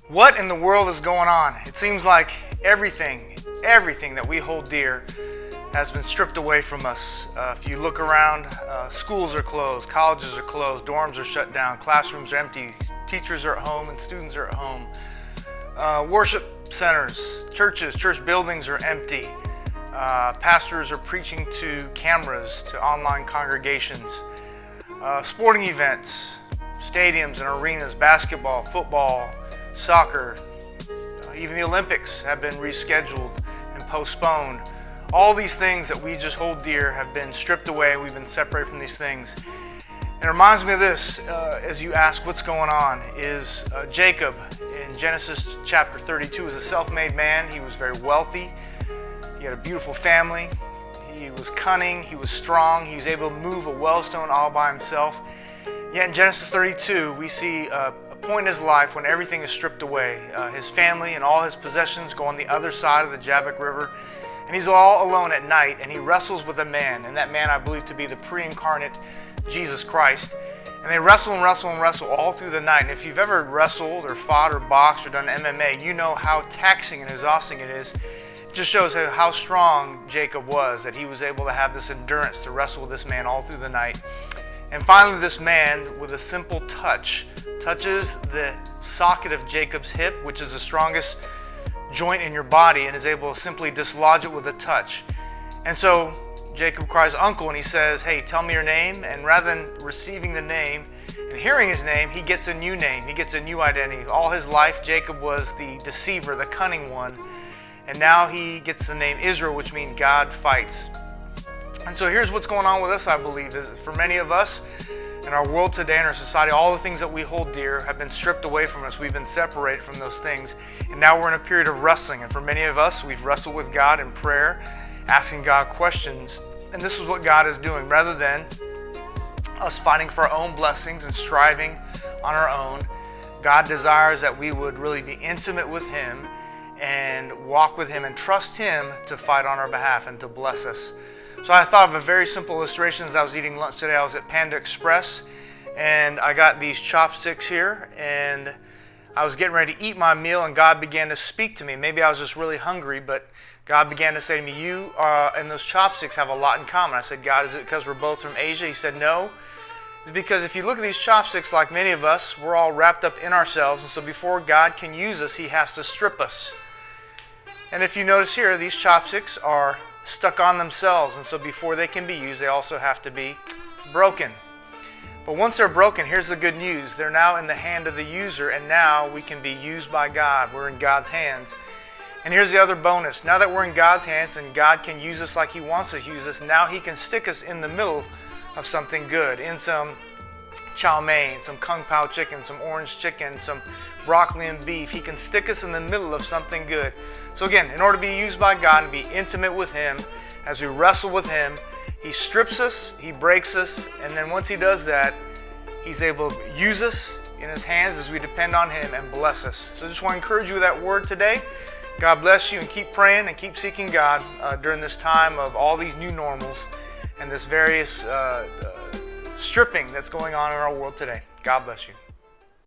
What in the world is going on? It seems like everything that we hold dear has been stripped away from us. If you look around, schools are closed, colleges are closed, dorms are shut down, classrooms are empty, teachers are at home and students are at home. Worship centers, church buildings are empty. Pastors are preaching to cameras, to online congregations. Sporting events, stadiums and arenas, basketball, football, soccer, even the Olympics have been rescheduled and postponed. All these things that we just hold dear have been stripped away. We've been separated from these things. And it reminds me of this, as you ask what's going on, is Jacob in Genesis chapter 32 was a self-made man. He was very wealthy. He had a beautiful family. He was cunning. He was strong. He was able to move a wellstone all by himself. Yet in Genesis 32, we see a point in his life when everything is stripped away. His family and all his possessions go on the other side of the Jabbok River. And he's all alone at night, and he wrestles with a man. And that man I believe to be the pre-incarnate Jesus Christ. And they wrestle and wrestle and wrestle all through the night. And if you've ever wrestled or fought or boxed or done MMA, you know how taxing and exhausting it is. It just shows how strong Jacob was, that he was able to have this endurance to wrestle with this man all through the night. And finally this man, with a simple touch, touches the socket of Jacob's hip, which is the strongest joint in your body, and is able to simply dislodge it with a touch. And so Jacob cries, "Uncle," and he says, "Hey, tell me your name." And rather than receiving the name and hearing his name, he gets a new name. He gets a new identity. All his life, Jacob was the deceiver, the cunning one. And now he gets the name Israel, which means God fights. And so here's what's going on with us, I believe, is for many of us in our world today, in our society, all the things that we hold dear have been stripped away from us. We've been separated from those things. And now we're in a period of wrestling. And for many of us, we've wrestled with God in prayer, asking God questions. And this is what God is doing. Rather than us fighting for our own blessings and striving on our own, God desires that we would really be intimate with Him and walk with Him and trust Him to fight on our behalf and to bless us. So I thought of a very simple illustration as I was eating lunch today. I was at Panda Express and I got these chopsticks here, and I was getting ready to eat my meal, and God began to speak to me. Maybe I was just really hungry, but God began to say to me, "You and those chopsticks have a lot in common." I said, "God, is it because we're both from Asia?" He said, "No. It's because if you look at these chopsticks, like many of us, we're all wrapped up in ourselves, and so before God can use us, He has to strip us. And if you notice here, these chopsticks are stuck on themselves, and so before they can be used, they also have to be broken. But once they're broken, here's the good news. They're now in the hand of the user, and now we can be used by God. We're in God's hands. And here's the other bonus. Now that we're in God's hands and God can use us like He wants to use us, now He can stick us in the middle of something good, in some chow mein, some kung pao chicken, some orange chicken, some broccoli and beef. He can stick us in the middle of something good. So again, in order to be used by God and be intimate with Him, as we wrestle with Him, He strips us, He breaks us, and then once He does that, He's able to use us in His hands as we depend on Him and bless us. So I just want to encourage you with that word today. God bless you, and keep praying and keep seeking God during this time of all these new normals and this various stripping that's going on in our world today. God bless you.